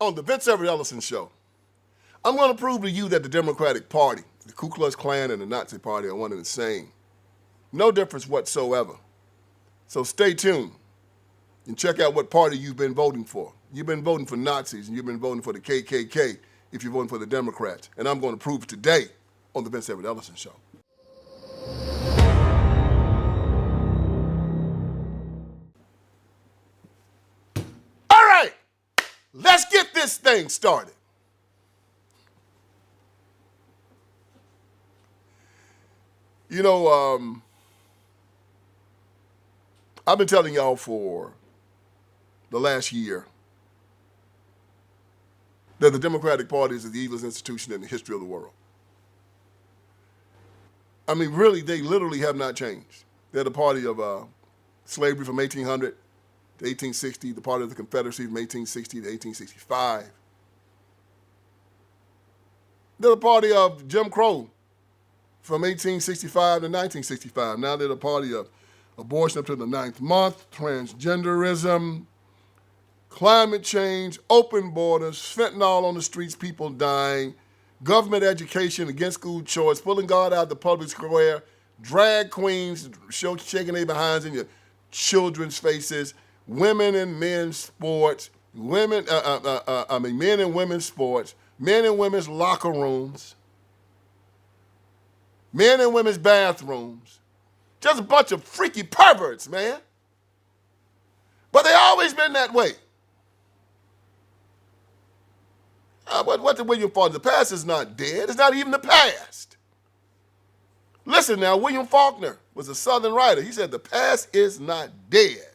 On the Vince Everett Ellison Show, I'm going to prove to you that the Democratic Party, the Ku Klux Klan, and the Nazi Party are one and the same. No difference whatsoever. So stay tuned and check out what party you've been voting for. You've been voting for Nazis and you've been voting for the KKK if you're voting for the Democrats. And I'm going to prove it today on the Vince Everett Ellison Show. All right, let's get this thing started. You know, I've been telling y'all for the last year that the Democratic Party is the evilest institution in the history of the world. I mean, really, they literally have not changed. They're the party of slavery from 1800 to 1860, the party of the Confederacy from 1860 to 1865. They're the party of Jim Crow from 1865 to 1965. Now they're the party of abortion up to the 9th month, transgenderism, climate change, open borders, fentanyl on the streets, people dying, government education against school choice, pulling God out of the public square, drag queens shaking their behinds in your children's faces, women and men's sports, men and women's sports, men and women's locker rooms, men and women's bathrooms. Just a bunch of freaky perverts, man. But they always been that way. What the William Faulkner? The past is not dead. It's not even the past. Listen now, William Faulkner was a Southern writer. He said the past is not dead.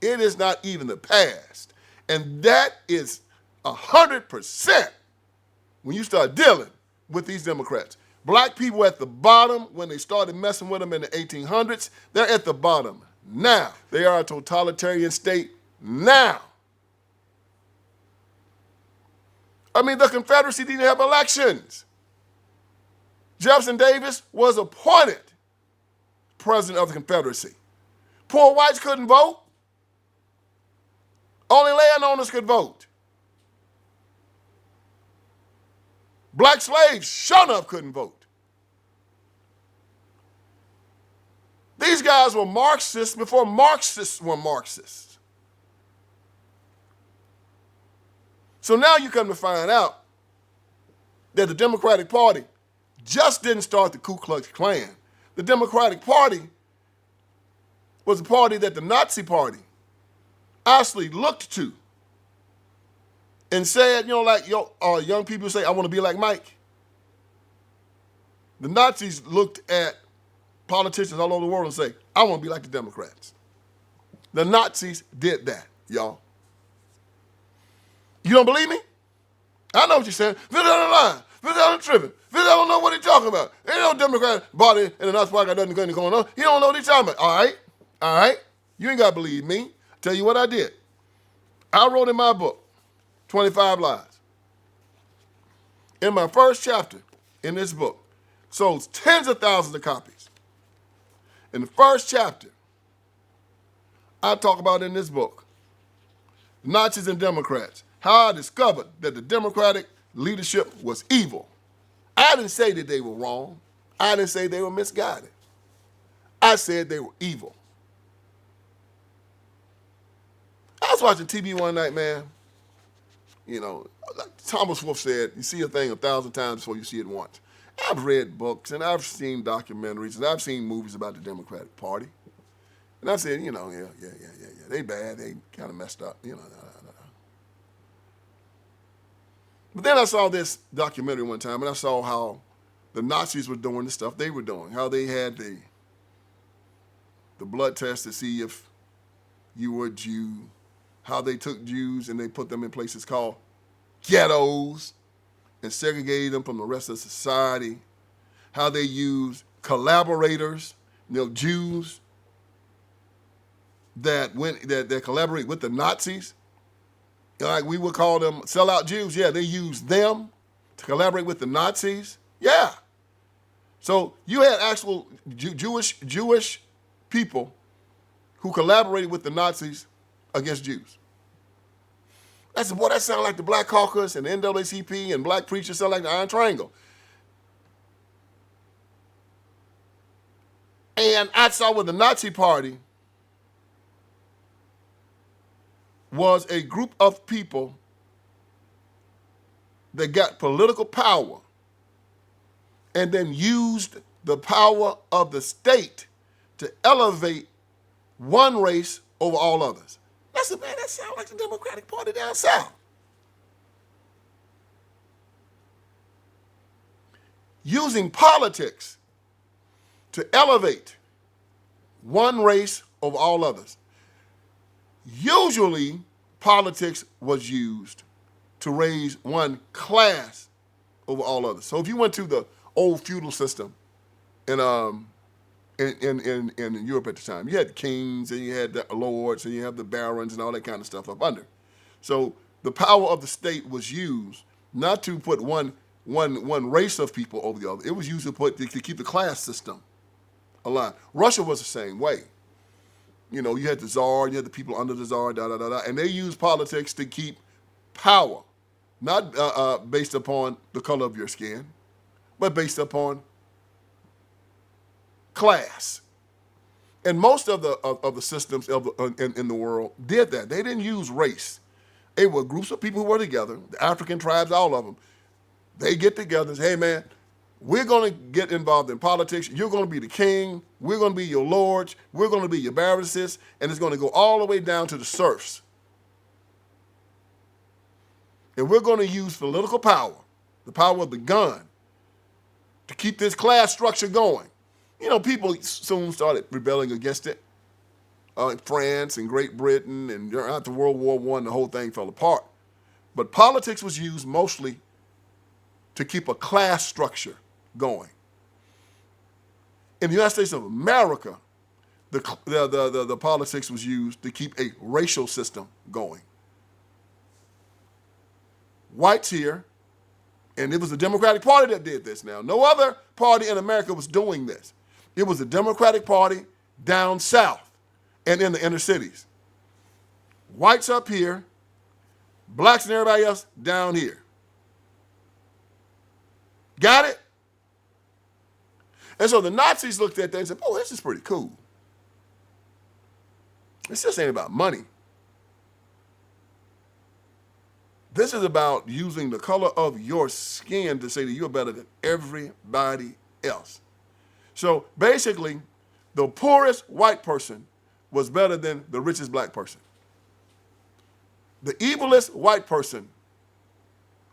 It is not even the past. And that is 100% when you start dealing with these Democrats. Black people at the bottom when they started messing with them in the 1800s. They're at the bottom now. They are a totalitarian state now. I mean, the Confederacy didn't have elections. Jefferson Davis was appointed president of the Confederacy. Poor whites couldn't vote. Only landowners could vote. Black slaves, sure enough, couldn't vote. These guys were Marxists before Marxists were Marxists. So now you come to find out that the Democratic Party just didn't start the Ku Klux Klan. The Democratic Party was a party that the Nazi Party actually looked to and said, like young people say, I want to be like Mike. The Nazis looked at politicians all over the world and say, I want to be like the Democrats. The Nazis did that, y'all. You don't believe me? I know what you're saying. Vince on the line. Vince on the tripping. Vince don't know what he's talking about. Ain't no Democrat body in the Nazi Party got nothing going on. He don't know what he's talking about. All right. You ain't got to believe me. Tell you what I did. I wrote in my book, 25 Lies. In my first chapter in this book, sold tens of thousands of copies. In the first chapter, I talk about in this book, Nazis and Democrats, how I discovered that the Democratic leadership was evil. I didn't say that they were wrong. I didn't say they were misguided. I said they were evil. I was watching TV one night, man. Like Thomas Wolfe said, you see a thing 1,000 times before you see it once. I've read books and I've seen documentaries and I've seen movies about the Democratic Party. And I said, yeah, they bad, they kind of messed up, But then I saw this documentary one time and I saw how the Nazis were doing the stuff they were doing, how they had the blood test to see if you were a Jew, how they took Jews and they put them in places called ghettos and segregated them from the rest of society, how they used collaborators, Jews that collaborate with the Nazis. Like we would call them sellout Jews. Yeah, they used them to collaborate with the Nazis. Yeah. So you had actual Jewish people who collaborated with the Nazis against Jews. I said, boy, that sounds like the Black Caucus and the NAACP and black preachers sound like the Iron Triangle. And I saw with the Nazi Party was a group of people that got political power and then used the power of the state to elevate one race over all others. I said, man, that sounds like the Democratic Party down south. Using politics to elevate one race over all others. Usually, politics was used to raise one class over all others. So if you went to the old feudal system in Europe at the time, you had kings and you had the lords and you have the barons and all that kind of stuff up under. So the power of the state was used not to put one race of people over the other. It was used to keep the class system alive. Russia was the same way. You know, you had the czar, you had the people under the czar, and they used politics to keep power, not based upon the color of your skin, but based upon class. And most of the systems in the world did that. They didn't use race. They were groups of people who were together, the African tribes, all of them. They get together and say, hey, man, we're going to get involved in politics. You're going to be the king. We're going to be your lords. We're going to be your barons. And it's going to go all the way down to the serfs. And we're going to use political power, the power of the gun, to keep this class structure going. You know, people soon started rebelling against it. France and Great Britain, and after World War I, the whole thing fell apart. But politics was used mostly to keep a class structure going. In the United States of America, the politics was used to keep a racial system going. Whites here, and it was the Democratic Party that did this now. No other party in America was doing this. It was the Democratic Party down south and in the inner cities. Whites up here, blacks and everybody else down here. Got it? And so the Nazis looked at that and said, oh, this is pretty cool. This just ain't about money. This is about using the color of your skin to say that you're better than everybody else. So basically, the poorest white person was better than the richest black person. The evilest white person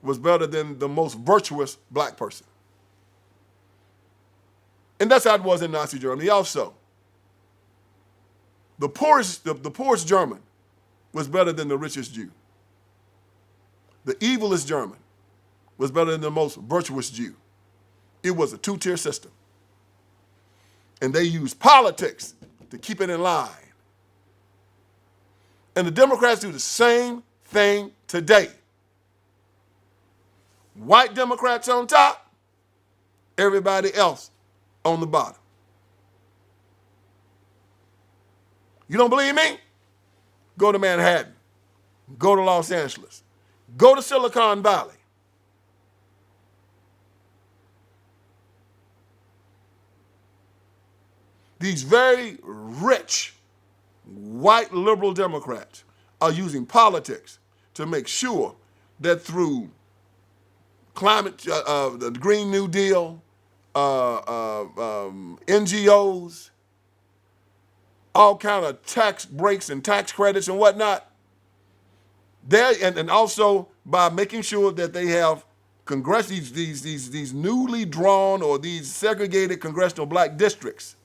was better than the most virtuous black person. And that's how it was in Nazi Germany also. The poorest German was better than the richest Jew. The evilest German was better than the most virtuous Jew. It was a two-tier system. And they used politics to keep it in line. And the Democrats do the same thing today. White Democrats on top, everybody else on the bottom. You don't believe me? Go to Manhattan. Go to Los Angeles. Go to Silicon Valley. These very rich white liberal Democrats are using politics to make sure that through climate, the Green New Deal, NGOs, all kind of tax breaks and tax credits and whatnot, and also by making sure that they have these newly drawn or these segregated congressional black districts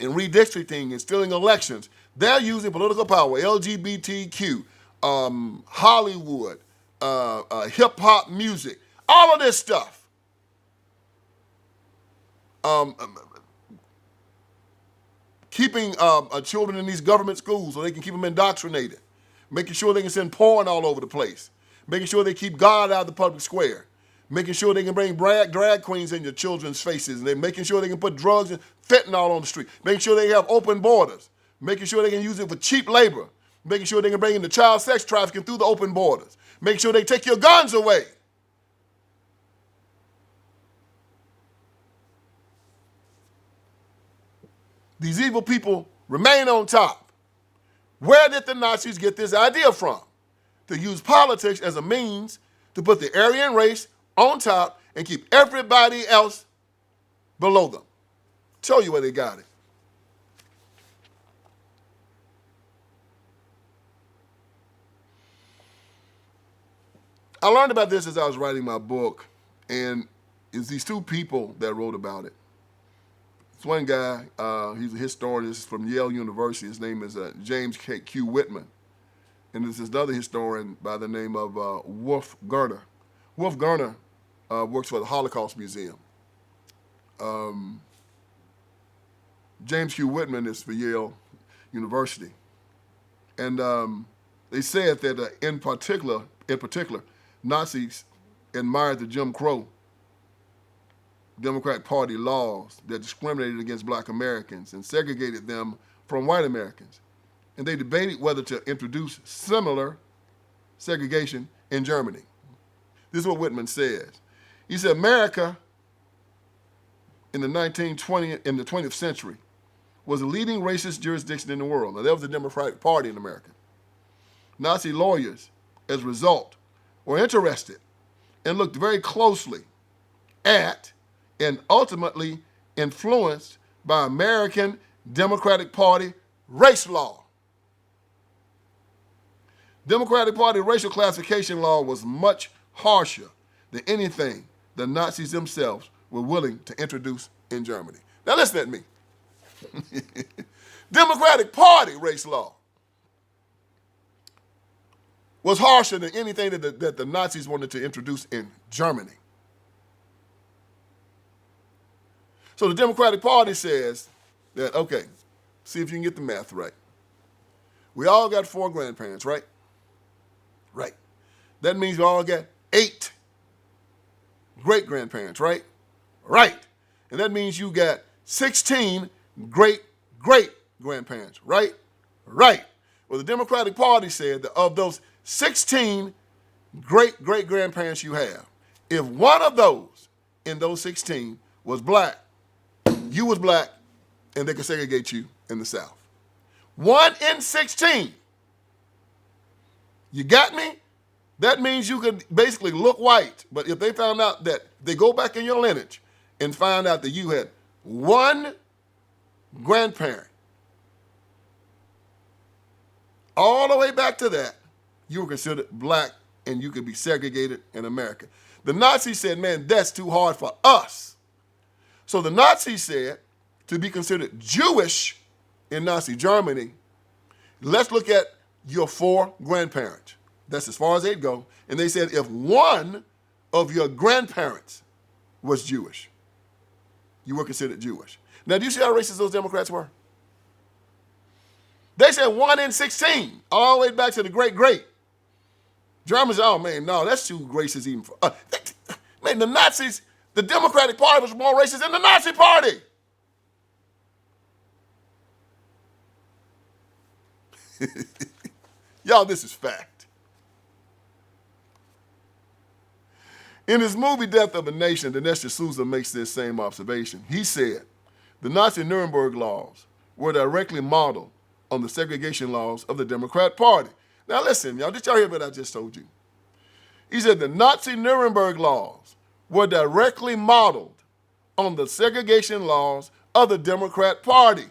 in redistricting and stealing elections, they're using political power, LGBTQ, Hollywood, hip-hop music, all of this stuff. Keeping children in these government schools so they can keep them indoctrinated, making sure they can send porn all over the place, making sure they keep God out of the public square, making sure they can bring drag queens in your children's faces, and they're making sure they can put drugs and fentanyl on the street, making sure they have open borders, making sure they can use it for cheap labor, making sure they can bring in the child sex trafficking through the open borders, making sure they take your guns away. These evil people remain on top. Where did the Nazis get this idea from? To use politics as a means to put the Aryan race on top and keep everybody else below them. Tell you where they got it. I learned about this as I was writing my book, and it's these two people that wrote about it. It's one guy, he's a historian from Yale University. His name is James Q. Whitman. And there's this other historian by the name of Wolf Gerner. Wolf Gerner works for the Holocaust Museum. James Q. Whitman is for Yale University. And they said that in particular, Nazis admired the Jim Crow Democrat Party laws that discriminated against black Americans and segregated them from white Americans. And they debated whether to introduce similar segregation in Germany. This is what Whitman says. He said, America in the 20th century was the leading racist jurisdiction in the world. Now, that was the Democratic Party in America. Nazi lawyers, as a result, were interested and looked very closely at and ultimately influenced by American Democratic Party race law. Democratic Party racial classification law was much harsher than anything the Nazis themselves were willing to introduce in Germany. Now listen at me. Democratic Party race law was harsher than anything that the Nazis wanted to introduce in Germany. So the Democratic Party says that, okay, see if you can get the math right. We all got 4 grandparents, right? Right. That means we all got 8 great-grandparents, right? Right. And that means you got 16 great-great-grandparents, right? Right. Well, the Democratic Party said that of those 16 great-great-grandparents you have, if one of those in those 16 was black, you was black, and they could segregate you in the South. 1 in 16. You got me? That means you could basically look white, but if they found out that they go back in your lineage and find out that you had 1 grandparent, all the way back to that, you were considered black and you could be segregated in America. The Nazis said, man, that's too hard for us. So the Nazis said, to be considered Jewish in Nazi Germany, let's look at your 4 grandparents. That's as far as they'd go. And they said if one of your grandparents was Jewish, you were considered Jewish. Now, do you see how racist those Democrats were? They said 1 in 16, all the way back to the great-great. Germans, oh, man, no, that's too racist even for us. Man, the Nazis, the Democratic Party was more racist than the Nazi Party. Y'all, this is fact. In his movie Death of a Nation, Dinesh D'Souza makes this same observation. He said, the Nazi Nuremberg laws were directly modeled on the segregation laws of the Democrat Party. Now listen, y'all, did y'all hear what I just told you? He said the Nazi Nuremberg laws were directly modeled on the segregation laws of the Democrat Party.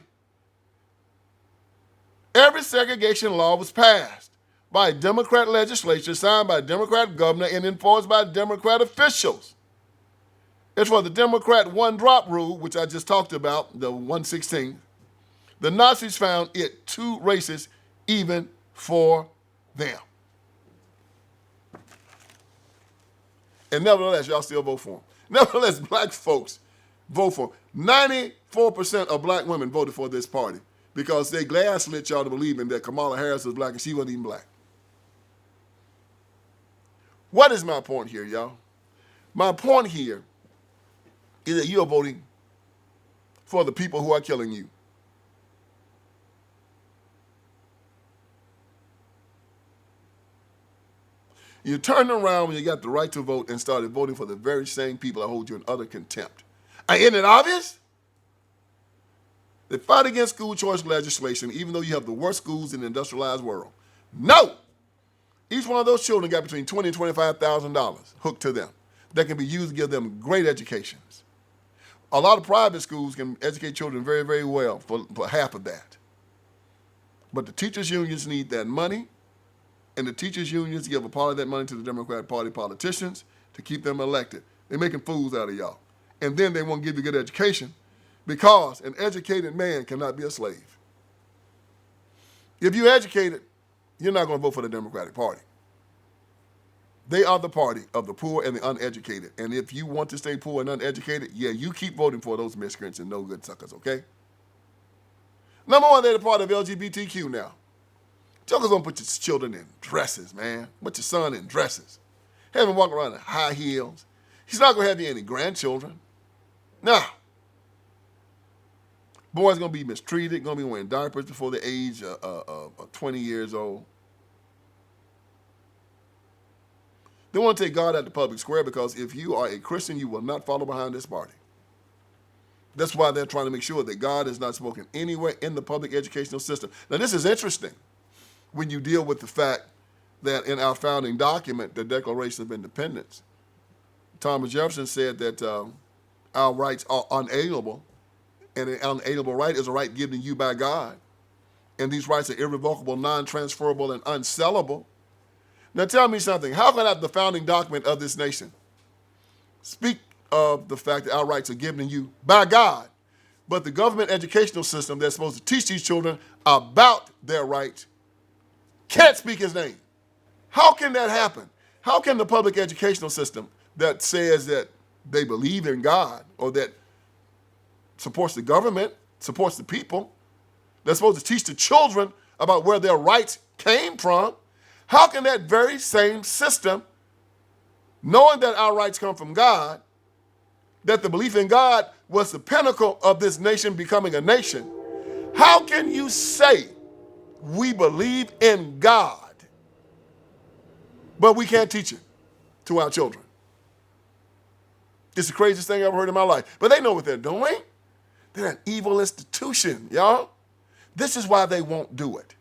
Every segregation law was passed by a Democrat legislature, signed by a Democrat governor, and enforced by Democrat officials. As for the Democrat one-drop rule, which I just talked about, the 1/16, the Nazis found it too racist even for them. And nevertheless, y'all still vote for them. Nevertheless, black folks vote for them. 94% of black women voted for this party because they gaslit y'all to believing that Kamala Harris was black and she wasn't even black. What is my point here, y'all? My point here is that you're voting for the people who are killing you. You turned around when you got the right to vote and started voting for the very same people that hold you in utter contempt. Isn't it obvious? They fight against school choice legislation even though you have the worst schools in the industrialized world. No! Each one of those children got between $20,000 and $25,000 hooked to them that can be used to give them great educations. A lot of private schools can educate children very, very well for half of that. But the teachers' unions need that money, and the teachers' unions give a part of that money to the Democratic Party politicians to keep them elected. They're making fools out of y'all. And then they won't give you good education because an educated man cannot be a slave. If you're educated, you're not going to vote for the Democratic Party. They are the party of the poor and the uneducated. And if you want to stay poor and uneducated, yeah, you keep voting for those miscreants and no good suckers, okay? Number one, they're the part of LGBTQ now. Jokers gonna put your children in dresses, man. Put your son in dresses. Have him walk around in high heels. He's not gonna have you any grandchildren. Nah. Boys gonna be mistreated, gonna be wearing diapers before the age of 20 years old. They want to take God out the public square because if you are a Christian, you will not follow behind this party. That's why they're trying to make sure that God is not spoken anywhere in the public educational system. Now, this is interesting when you deal with the fact that in our founding document, the Declaration of Independence, Thomas Jefferson said that our rights are unalienable, and an unalienable right is a right given to you by God. And these rights are irrevocable, non-transferable, and unsellable. Now tell me something. How can the founding document of this nation speak of the fact that our rights are given to you by God, but the government educational system that's supposed to teach these children about their rights can't speak his name? How can that happen? How can the public educational system that says that they believe in God or that supports the government, supports the people, that's supposed to teach the children about where their rights came from, how can that very same system, knowing that our rights come from God, that the belief in God was the pinnacle of this nation becoming a nation, how can you say we believe in God, but we can't teach it to our children? It's the craziest thing I've ever heard in my life. But they know what they're doing. They're an evil institution, y'all. This is why they won't do it.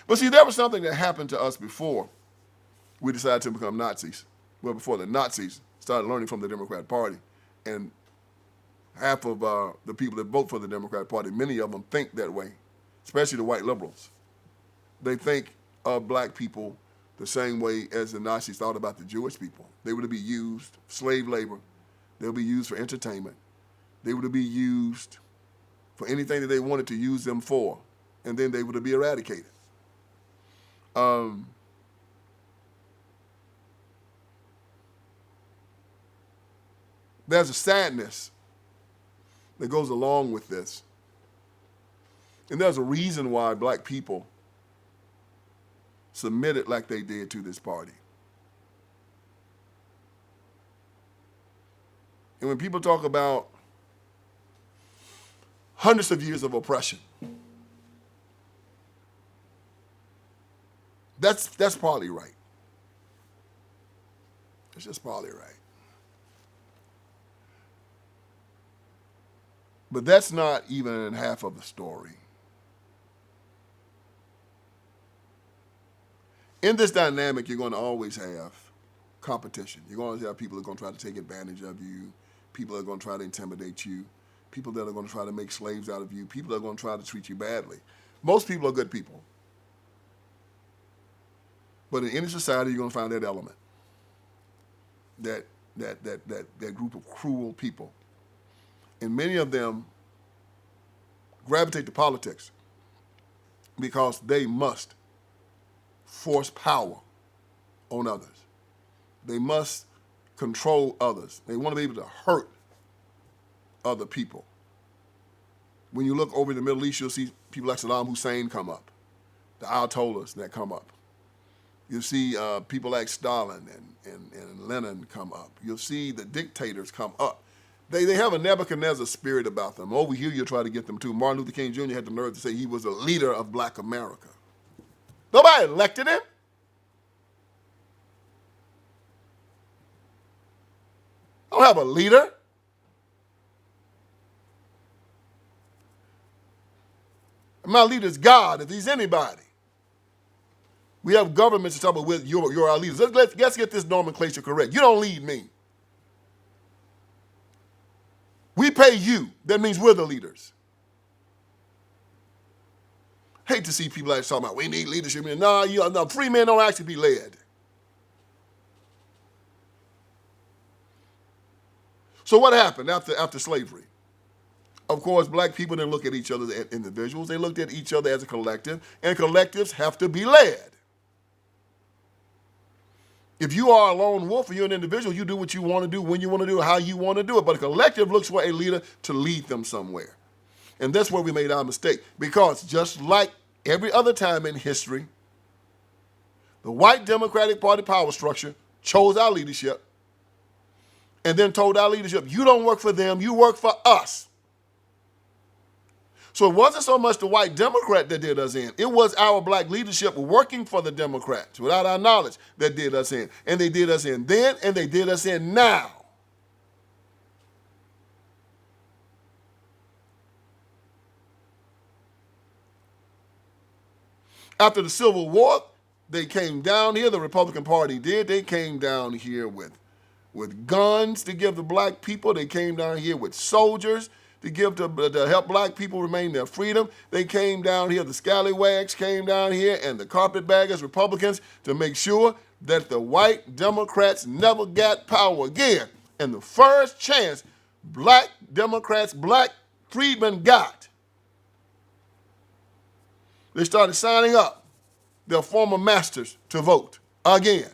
But see, there was something that happened to us before we decided to become Nazis. Well, before the Nazis started learning from the Democratic Party. And half of the people that vote for the Democratic Party, many of them think that way, especially the white liberals. They think of black people the same way as the Nazis thought about the Jewish people. They were to be used, slave labor. They would be used for entertainment. They were to be used for anything that they wanted to use them for. And then they were to be eradicated. There's a sadness that goes along with this. And there's a reason why black people submitted like they did to this party. And when people talk about hundreds of years of oppression, that's partly right. It's just partly right. But that's not even half of the story. In this dynamic, you're going to always have competition. You're going to have people that are going to try to take advantage of you, people that are going to try to intimidate you, people that are going to try to make slaves out of you, people that are going to try to treat you badly. Most people are good people. But in any society, you're going to find that element, that group of cruel people. And many of them gravitate to politics because they must force power on others. They must control others. They want to be able to hurt other people. When you look over in the Middle East, you'll see people like Saddam Hussein come up, the Ayatollahs that come up. You'll see people like Stalin and Lenin come up. You'll see the dictators come up. They have a Nebuchadnezzar spirit about them. Over here, you'll try to get them too. Martin Luther King Jr. had the nerve to say he was a leader of black America. Nobody elected him. I don't have a leader. My leader is God, if he's anybody. We have governments to talk about with you're our leaders. Let's get this nomenclature correct. You don't lead me. We pay you. That means we're the leaders. Hate to see people like talking about we need leadership. No, free men don't actually be led. So what happened after slavery? Of course, black people didn't look at each other as individuals. They looked at each other as a collective, and collectives have to be led. If you are a lone wolf or you're an individual, you do what you want to do, when you want to do it, how you want to do it. But a collective looks for a leader to lead them somewhere. And that's where we made our mistake. Because just like every other time in history, the white Democratic Party power structure chose our leadership and then told our leadership, you don't work for them, you work for us. So it wasn't so much the white Democrat that did us in. It was our black leadership working for the Democrats without our knowledge that did us in. And they did us in then, and they did us in now. After the Civil War, they came down here, the Republican Party did. They came down here with guns to give the black people. They came down here with soldiers to give to help black people remain their freedom. They came down here, the scallywags came down here, and the carpetbaggers, Republicans, to make sure that the white Democrats never got power again. And the first chance black Democrats, black freedmen got, they started signing up their former masters to vote again.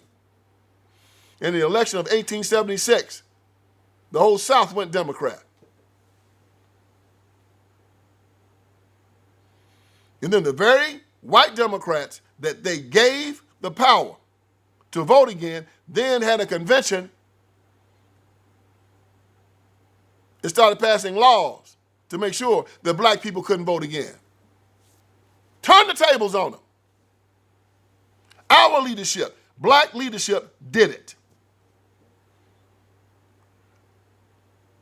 In the election of 1876, the whole South went Democrat. And then the very white Democrats that they gave the power to vote again then had a convention and started passing laws to make sure that black people couldn't vote again. Turn the tables on them. Our leadership, black leadership, did it.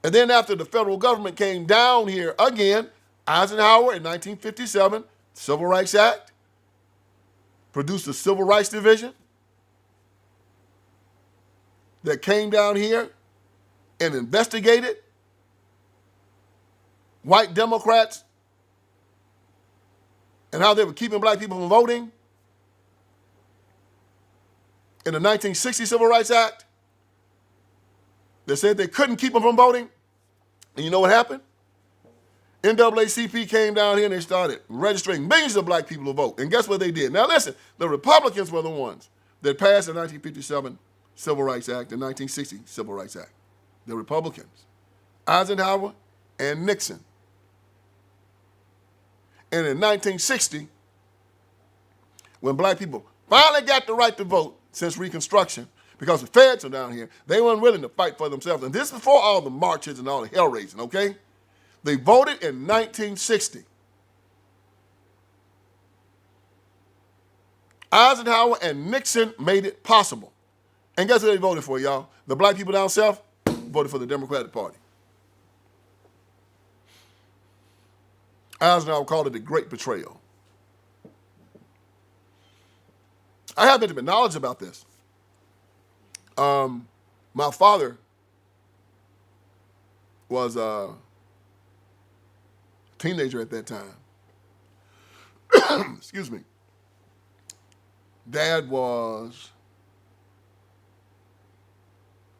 And then after the federal government came down here again, Eisenhower in 1957, Civil Rights Act, produced the Civil Rights Division that came down here and investigated white Democrats and how they were keeping black people from voting. In the 1960 Civil Rights Act, they said they couldn't keep them from voting. And you know what happened? NAACP came down here and they started registering millions of black people to vote. And guess what they did? Now listen, the Republicans were the ones that passed the 1957 Civil Rights Act, the 1960 Civil Rights Act. The Republicans, Eisenhower and Nixon. And in 1960, when black people finally got the right to vote since Reconstruction, because the feds are down here, they weren't willing to fight for themselves. And this is before all the marches and all the hell raising, okay? They voted in 1960. Eisenhower and Nixon made it possible. And guess what they voted for, y'all? The black people down south voted for the Democratic Party. Eisenhower called it the Great Betrayal. I have intimate knowledge about this. My father was a teenager at that time. Excuse me. Dad was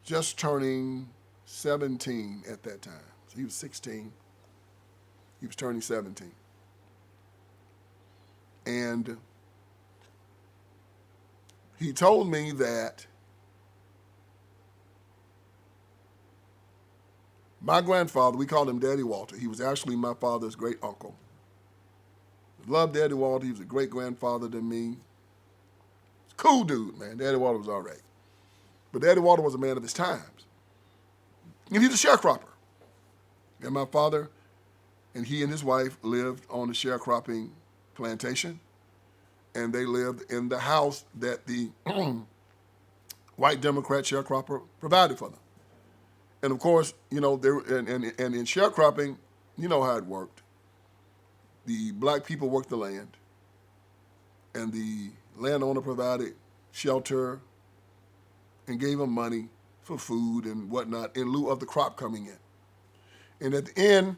just turning 17 at that time. So he was 16. He was turning 17. And he told me that my grandfather, we called him Daddy Walter. He was actually my father's great uncle. Loved Daddy Walter. He was a great grandfather to me. Cool dude, man. Daddy Walter was all right. But Daddy Walter was a man of his times. And he's a sharecropper. And my father and he and his wife lived on the sharecropping plantation. And they lived in the house that the white Democrat sharecropper provided for them. And of course, you know, and in sharecropping, you know how it worked. The black people worked the land, and the landowner provided shelter and gave them money for food and whatnot in lieu of the crop coming in. And at the end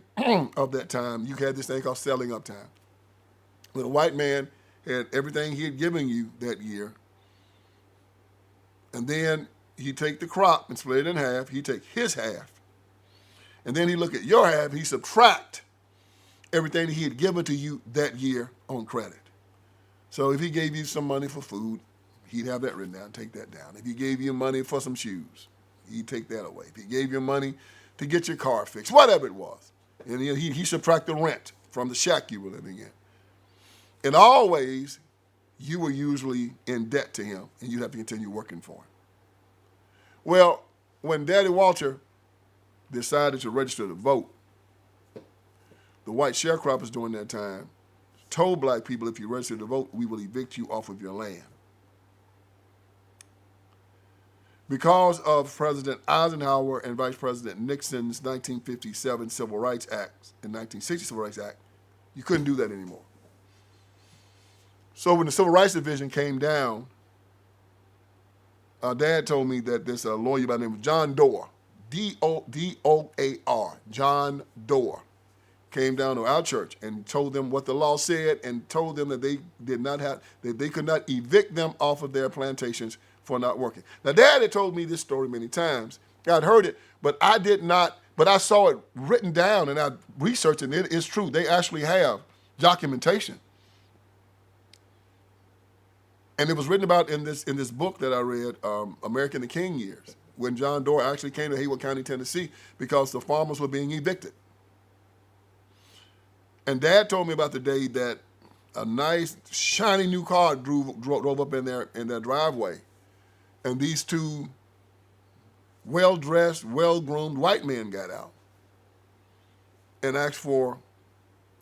of that time, you had this thing called selling up time. When a white man had everything he had given you that year, and then he'd take the crop and split it in half. He'd take his half, and then he'd look at your half. He'd subtract everything that he had given to you that year on credit. So if he gave you some money for food, he'd have that written down, take that down. If he gave you money for some shoes, he'd take that away. If he gave you money to get your car fixed, whatever it was, and he subtracted the rent from the shack you were living in. And always, you were usually in debt to him, and you'd have to continue working for him. Well, when Daddy Walter decided to register to vote, the white sharecroppers during that time told black people, if you register to vote, we will evict you off of your land. Because of President Eisenhower and Vice President Nixon's 1957 Civil Rights Act and 1960 Civil Rights Act, you couldn't do that anymore. So when the Civil Rights Division came down, Dad told me that this lawyer by the name of John Doar, D-O-A-R, John Doar, came down to our church and told them what the law said and told them that they could not evict them off of their plantations for not working. Now, Dad had told me this story many times. I'd heard it, but I did not, but I saw it written down and I researched it, and it is true. They actually have documentation. And it was written about in this book that I read, American the King Years, when John Doar actually came to Haywood County, Tennessee, because the farmers were being evicted. And Dad told me about the day that a nice, shiny new car drove up in their driveway, and these two well-dressed, well-groomed white men got out and asked for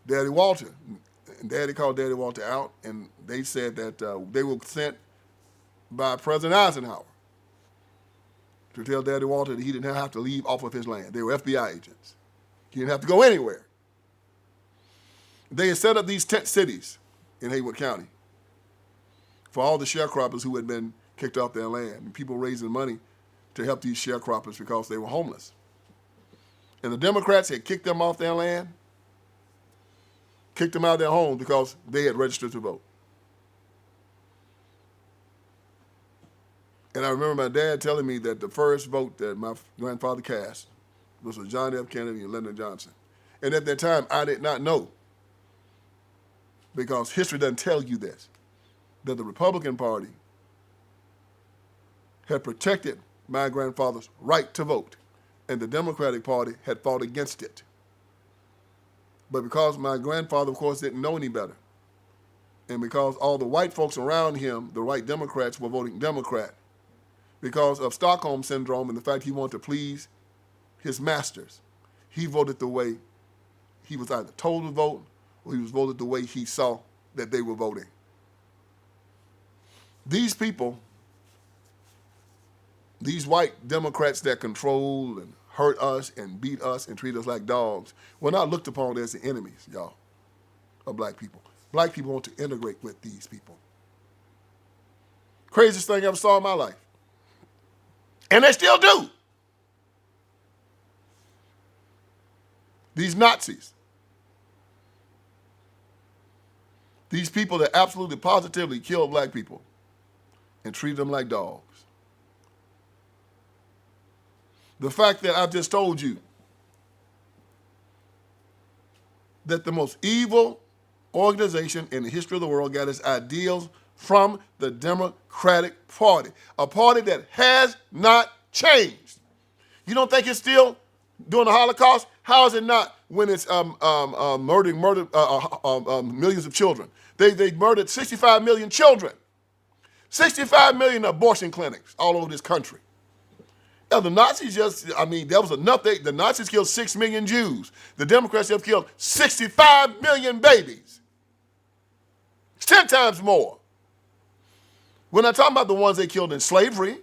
Daddy Walter. And Daddy called Daddy Walter out, and they said that they were sent by President Eisenhower to tell Daddy Walter that he didn't have to leave off of his land. They were FBI agents. He didn't have to go anywhere. They had set up these tent cities in Haywood County for all the sharecroppers who had been kicked off their land, and people raising money to help these sharecroppers because they were homeless. And the Democrats had kicked them off their land, kicked them out of their homes because they had registered to vote. And I remember my dad telling me that the first vote that my grandfather cast was for John F. Kennedy and Lyndon Johnson. And at that time, I did not know, because history doesn't tell you this, that the Republican Party had protected my grandfather's right to vote, and the Democratic Party had fought against it. But because my grandfather, of course, didn't know any better, and because all the white folks around him, the white Democrats, were voting Democrat, because of Stockholm Syndrome and the fact he wanted to please his masters, he voted the way he was either told to vote or he was voted the way he saw that they were voting. These people, these white Democrats that control and hurt us and beat us and treat us like dogs, were not looked upon as the enemies, y'all, of black people. Black people want to integrate with these people. Craziest thing I ever saw in my life. And they still do. These Nazis. These people that absolutely positively kill black people and treat them like dogs. The fact that I've just told you that the most evil organization in the history of the world got its ideals from the Democratic Party, a party that has not changed. You don't think it's still during the Holocaust? How is it not when it's murdering millions of children? They murdered 65 million children, 65 million abortion clinics all over this country. Now, the Nazis there was enough. The Nazis killed 6 million Jews. The Democrats have killed 65 million babies. It's 10 times more. We're not talking about the ones they killed in slavery.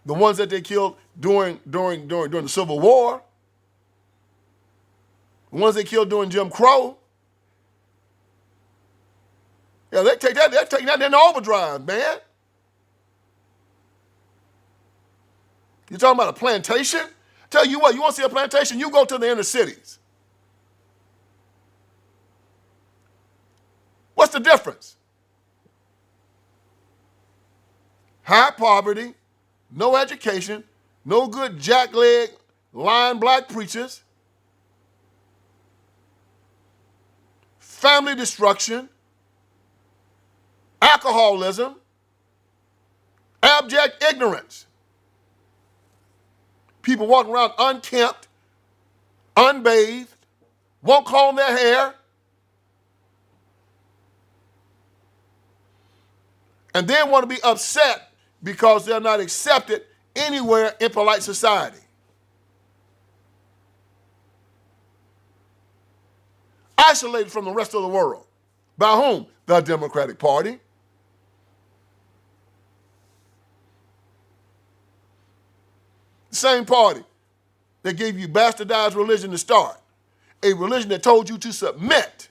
The ones that they killed during the Civil War, the ones they killed during Jim Crow. Yeah, they're taking that into overdrive, man. You talking about a plantation? Tell you what, you want to see a plantation? You go to the inner cities. What's the difference? High poverty, no education, no good jackleg, lying black preachers, family destruction, alcoholism, abject ignorance. People walking around unkempt, unbathed, won't comb their hair, and then want to be upset because they're not accepted anywhere in polite society. Isolated from the rest of the world. By whom? The Democratic Party. The same party that gave you bastardized religion to start. A religion that told you to submit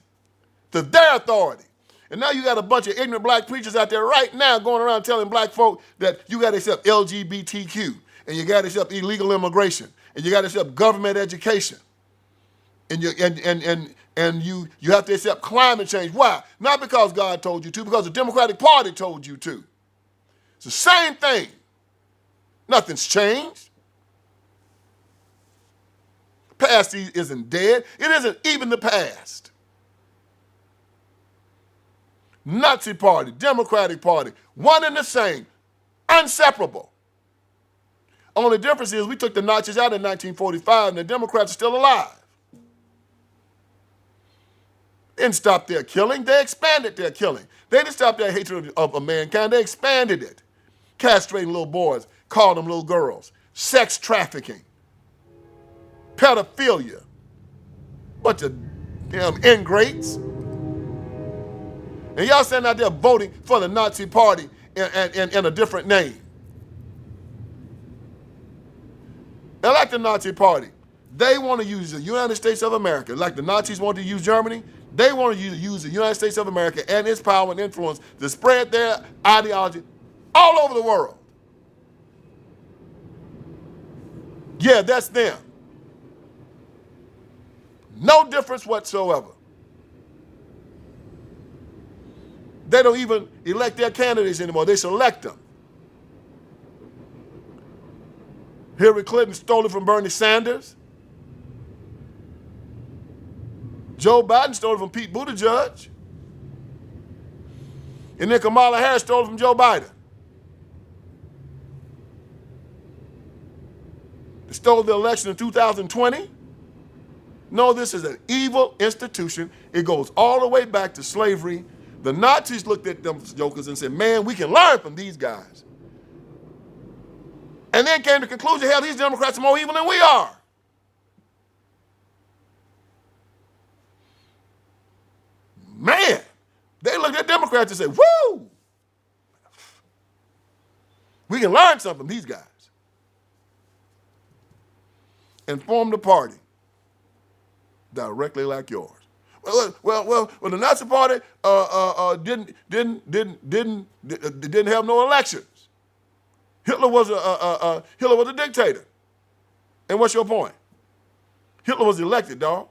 to their authority. And now you got a bunch of ignorant black preachers out there right now going around telling black folk that you got to accept LGBTQ, and you got to accept illegal immigration, and you got to accept government education, and you have to accept climate change. Why? Not because God told you to, because the Democratic Party told you to. It's the same thing. Nothing's changed. Past isn't dead. It isn't even the past. Nazi Party, Democratic Party, one and the same, inseparable. Only difference is we took the Nazis out in 1945 and the Democrats are still alive. They didn't stop their killing, they expanded their killing. They didn't stop their hatred of mankind, they expanded it. Castrating little boys, calling them little girls, sex trafficking, pedophilia, bunch of damn ingrates. And y'all standing out there voting for the Nazi Party in a different name. They're like the Nazi Party. They want to use the United States of America. Like the Nazis wanted to use Germany, they want to use the United States of America and its power and influence to spread their ideology all over the world. Yeah, that's them. No difference whatsoever. They don't even elect their candidates anymore. They select them. Hillary Clinton stole it from Bernie Sanders. Joe Biden stole it from Pete Buttigieg. And then Kamala Harris stole it from Joe Biden. They stole the election in 2020. No, this is an evil institution. It goes all the way back to slavery. The Nazis looked at them jokers and said, man, we can learn from these guys. And then came to the conclusion, hell, these Democrats are more evil than we are. Man, they looked at Democrats and said, woo, we can learn something from these guys. And formed a party directly like yours. Well, the Nazi Party didn't have no elections. Hitler was a dictator. And what's your point? Hitler was elected, dog.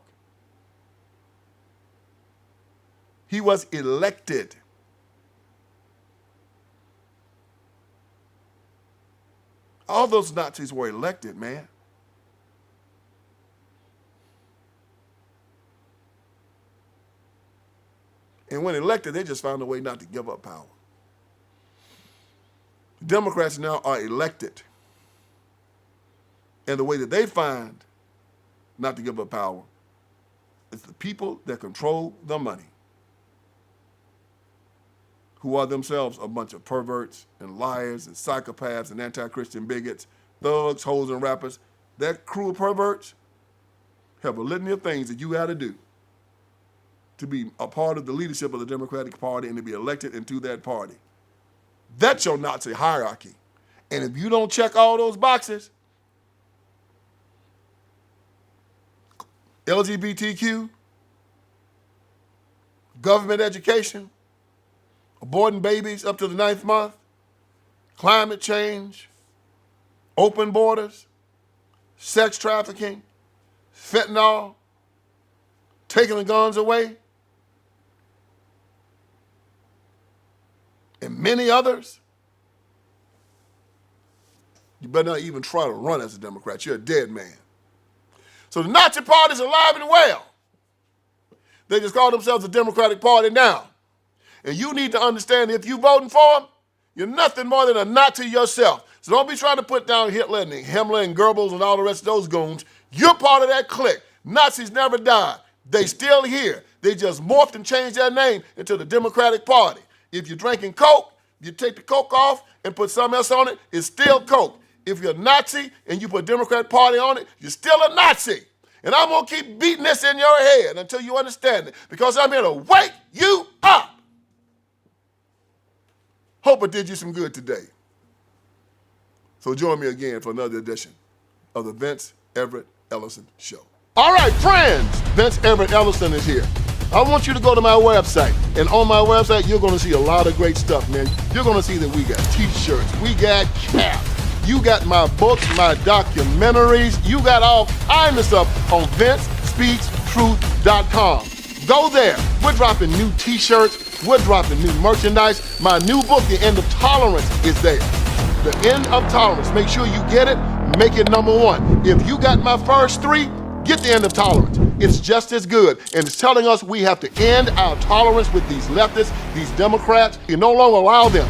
He was elected. All those Nazis were elected, man. And when elected, they just found a way not to give up power. Democrats now are elected. And the way that they find not to give up power is the people that control the money, who are themselves a bunch of perverts and liars and psychopaths and anti-Christian bigots, thugs, hoes, and rappers. That crew of perverts have a litany of things that you got to do to be a part of the leadership of the Democratic Party and to be elected into that party. That's your Nazi hierarchy. And if you don't check all those boxes, LGBTQ, government education, aborting babies up to the 9th month, climate change, open borders, sex trafficking, fentanyl, taking the guns away, and many others, you better not even try to run as a Democrat. You're a dead man. So the Nazi Party is alive and well. They just call themselves the Democratic Party now. And you need to understand, if you're voting for them, you're nothing more than a Nazi yourself. So don't be trying to put down Hitler and Himmler and Goebbels and all the rest of those goons. You're part of that clique. Nazis never died. They still here. They just morphed and changed their name into the Democratic Party. If you're drinking Coke, you take the Coke off and put something else on it, it's still Coke. If you're a Nazi and you put Democratic Party on it, you're still a Nazi. And I'm going to keep beating this in your head until you understand it, because I'm here to wake you up. Hope it did you some good today. So join me again for another edition of the Vince Everett Ellison Show. All right, friends, Vince Everett Ellison is here. I want you to go to my website. And on my website, you're going to see a lot of great stuff, man. You're going to see that we got t-shirts, we got caps. You got my books, my documentaries. You got all kinds of stuff on VinceSpeaksTruth.com. Go there. We're dropping new t-shirts. We're dropping new merchandise. My new book, The End of Tolerance, is there. The End of Tolerance. Make sure you get it. Make it #1. If you got my first 3, get The End of Tolerance. It's just as good. And it's telling us we have to end our tolerance with these leftists, these Democrats. We can no longer allow them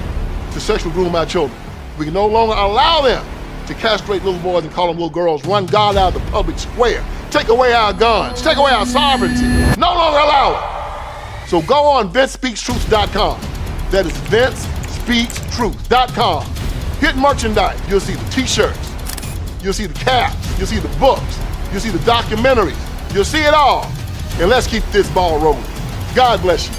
to sexually groom our children. We can no longer allow them to castrate little boys and call them little girls, run God out of the public square, take away our guns, take away our sovereignty. No longer allow it. So go on VinceSpeaksTruth.com. That is VinceSpeaksTruth.com. Hit merchandise. You'll see the t-shirts. You'll see the caps. You'll see the books. You'll see the documentaries. You'll see it all. And let's keep this ball rolling. God bless you.